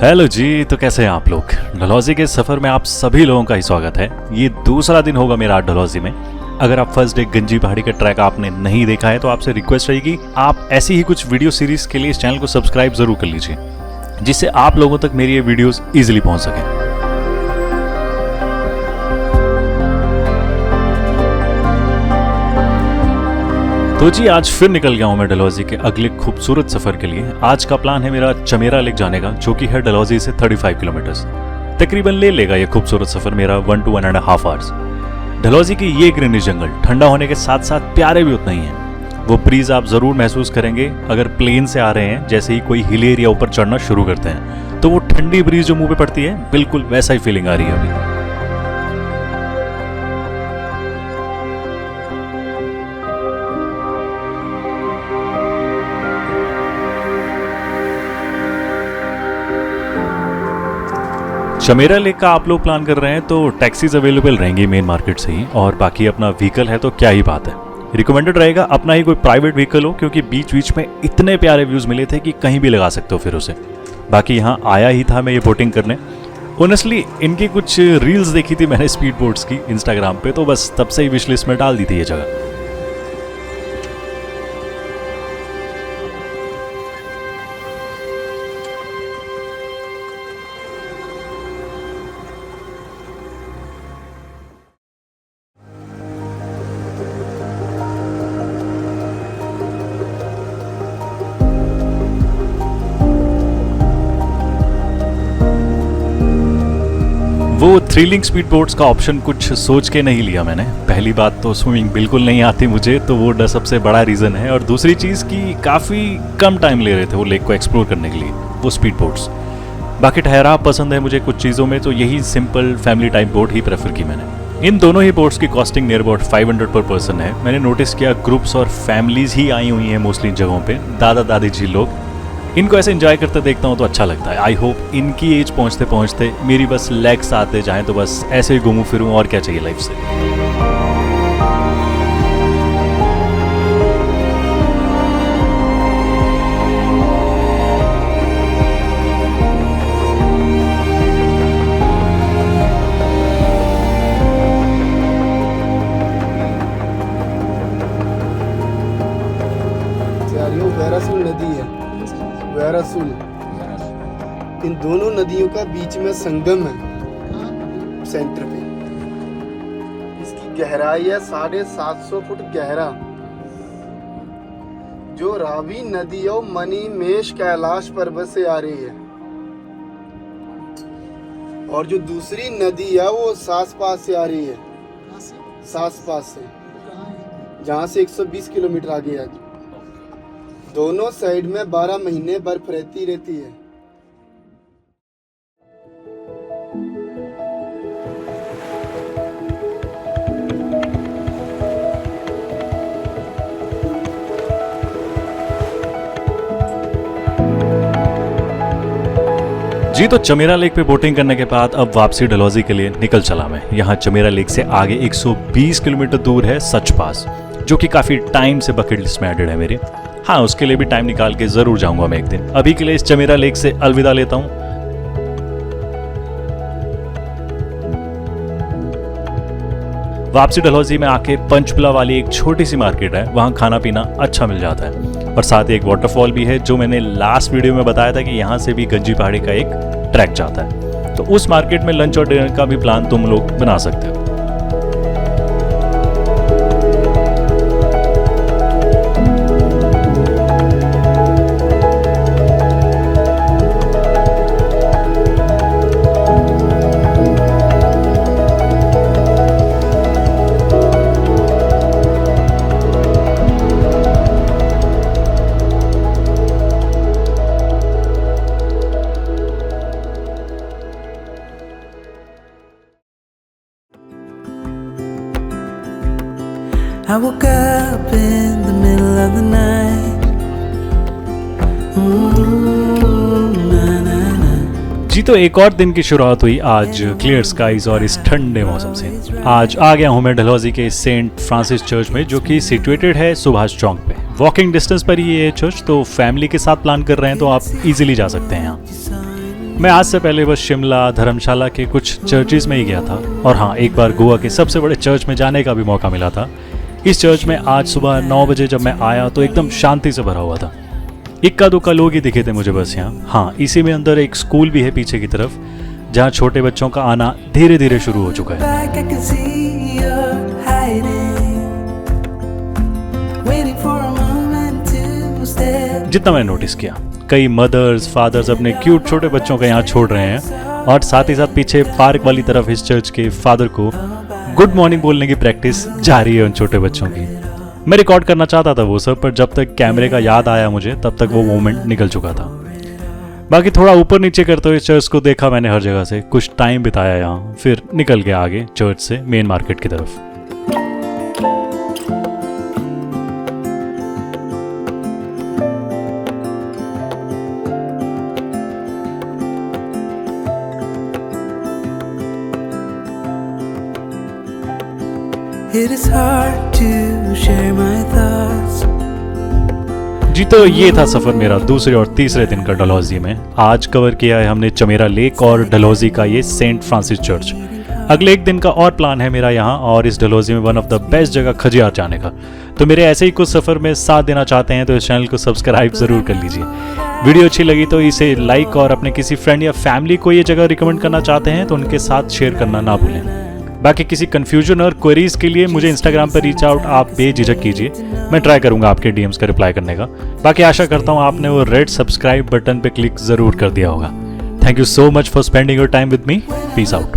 Hello जी। तो कैसे हैं आप लोग? डलहौजी के सफ़र में आप सभी लोगों का ही स्वागत है। ये दूसरा दिन होगा मेरा डलहौजी में। अगर आप फर्स्ट डे गंजी पहाड़ी का ट्रैक आपने नहीं देखा है तो आपसे रिक्वेस्ट रहेगी आप ऐसी ही कुछ वीडियो सीरीज के लिए इस चैनल को सब्सक्राइब जरूर कर लीजिए, जिससे आप लोगों तक मेरी ये वीडियोस इजीली पहुंच सकें। तो जी आज फिर निकल गया हूँ मैं डलहौजी के अगले खूबसूरत सफ़र के लिए। आज का प्लान है मेरा चमेरा लेक जाने का, जो कि है डलहौजी से 35 किलोमीटर्स। तकरीबन ले लेगा ये खूबसूरत सफ़र मेरा 1 to 1.5 आवर्स। डलहौजी की ये ग्रीनरी जंगल ठंडा होने के साथ साथ प्यारे भी उतना ही हैं। वो ब्रीज आप ज़रूर महसूस करेंगे अगर प्लेन से आ रहे हैं। जैसे ही कोई हिल एरिया ऊपर चढ़ना शुरू करते हैं तो वो ठंडी ब्रीज जो मुँह पे पड़ती है, बिल्कुल वैसा ही फीलिंग आ रही है अभी। चमेरा लेक का आप लोग प्लान कर रहे हैं तो टैक्सीज अवेलेबल रहेंगी मेन मार्केट से ही, और बाकी अपना व्हीकल है तो क्या ही बात है। रिकमेंडेड रहेगा अपना ही कोई प्राइवेट व्हीकल हो, क्योंकि बीच बीच में इतने प्यारे व्यूज़ मिले थे कि कहीं भी लगा सकते हो फिर उसे। बाकी यहाँ आया ही था मैं ये बोटिंग करने। ऑनेस्टली इनकी कुछ रील्स देखी थी मैंने स्पीड बोट्स की इंस्टाग्राम पे, तो बस तब से ही विश लिस्ट में डाल दी थी ये जगह। वो थ्रिलिंग स्पीड बोट्स का ऑप्शन कुछ सोच के नहीं लिया मैंने। पहली बात तो स्विमिंग बिल्कुल नहीं आती मुझे, तो वो डर सबसे बड़ा रीज़न है। और दूसरी चीज़ कि काफ़ी कम टाइम ले रहे थे वो लेक को एक्सप्लोर करने के लिए वो स्पीड बोट्स। बाकी ठहराव पसंद है मुझे कुछ चीज़ों में, तो यही सिंपल फैमिली टाइप बोट ही प्रेफर की मैंने। इन दोनों ही बोट्स की कॉस्टिंग नियर अबाउट 500 पर पर्सन है। मैंने नोटिस किया ग्रुप्स और फैमिलीज ही आई हुई हैं मोस्टली इन जगहों पे, दादा दादी जी लोग। इनको ऐसे एंजॉय करते देखता हूँ तो अच्छा लगता है। आई होप इनकी एज पहुँचते पहुँचते मेरी बस लेग्स आते जाएं तो बस ऐसे ही घूमूं फिरूं, और क्या चाहिए लाइफ से। वैरासुल नदी है, वैरासुल। इन दोनों नदियों का बीच में संगम है सेंटर पे। इसकी गहराई है 750 फुट गहरा। जो रावी नदी है वो मणिमेश कैलाश पर्वत से आ रही है, और जो दूसरी नदी है वो सासपास से आ रही है। सासपास से, जहाँ से 120 किलोमीटर आगे है। दोनों साइड में 12 महीने बर्फ रहती है। जी तो चमेरा लेक पे बोटिंग करने के बाद अब वापसी डलहौजी के लिए निकल चला मैं। यहाँ चमेरा लेक से आगे 120 किलोमीटर दूर है सच पास, जो कि काफ़ी टाइम से बकेट लिस्ट में एडेड है मेरे। हाँ, उसके लिए भी टाइम निकाल के ज़रूर जाऊंगा मैं एक दिन। अभी के लिए इस चमेरा लेक से अलविदा लेता हूँ। वापसी डलहौजी में आके पंचकुला वाली एक छोटी सी मार्केट है, वहाँ खाना पीना अच्छा मिल जाता है। और साथ ही एक वाटरफॉल भी है, जो मैंने लास्ट वीडियो में बताया था कि यहाँ से भी गंजी पहाड़ी का एक ट्रैक जाता है। तो उस मार्केट में लंच और डिनर का भी प्लान तुम लोग बना सकते हो। I woke up in the middle of the night. जी तो एक और दिन की शुरुआत हुई आज क्लियर स्काइज और इस ठंडे मौसम से। आज आ गया हूँ मैं डलहौजी के सेंट फ्रांसिस चर्च में, जो कि सिचुएटेड है सुभाष चौक पे। वॉकिंग डिस्टेंस पर ही ये चर्च, तो फैमिली के साथ प्लान कर रहे हैं तो आप इजीली जा सकते हैं यहाँ। मैं आज से पहले बस शिमला, धर्मशाला के कुछ चर्चेज में ही गया था, और हाँ, एक बार गोवा के सबसे बड़े चर्च में जाने का भी मौका मिला था। इस चर्च में आज सुबह 9 बजे जब मैं आया तो एकदम शांति से भरा हुआ था। इक्का दुक्का लोग ही दिखे थे मुझे बस यहाँ। हाँ, इसी में अंदर एक स्कूल भी है पीछे की तरफ, जहाँ छोटे बच्चों का आना धीरे धीरे शुरू हो चुका है। Back, I can see you're hiding, waiting for a moment to step. जितना मैंने नोटिस किया, कई मदर्स फादर्स अपने क्यूट छोटे बच्चों को यहाँ छोड़ रहे हैं, और साथ ही साथ पीछे पार्क वाली तरफ इस चर्च के फादर को गुड मॉर्निंग बोलने की प्रैक्टिस जारी है उन छोटे बच्चों की। मैं रिकॉर्ड करना चाहता था वो सब, पर जब तक कैमरे का याद आया मुझे तब तक वो मोमेंट निकल चुका था। बाकी थोड़ा ऊपर नीचे करते हुए चर्च को देखा मैंने हर जगह से, कुछ टाइम बिताया यहाँ, फिर निकल गया आगे चर्च से मेन मार्केट की तरफ। It is hard to share my thoughts. जी, तो ये था सफर मेरा दूसरे और तीसरे दिन का डलहौजी में। आज कवर किया है हमने चमेरा लेक और डलहौजी का ये सेंट फ्रांसिस चर्च। अगले एक दिन का और प्लान है मेरा यहाँ, और इस डलहौजी में वन ऑफ द बेस्ट जगह खजियार जाने का। तो मेरे ऐसे ही कुछ सफर में साथ देना चाहते हैं तो इस चैनल को सब्सक्राइब जरूर कर लीजिए। वीडियो अच्छी लगी तो इसे लाइक, और अपने किसी फ्रेंड या फैमिली को ये जगह रिकमेंड करना चाहते हैं तो उनके साथ शेयर करना ना भूलें। बाकी किसी कंफ्यूजन और क्वेरीज के लिए मुझे इंस्टाग्राम पर रीच आउट आप बेझिझक कीजिए, मैं ट्राई करूंगा आपके डीएम्स का रिप्लाई करने का। बाकी आशा करता हूं आपने वो रेड सब्सक्राइब बटन पे क्लिक जरूर कर दिया होगा। Thank you so much for spending your time with me. Peace out.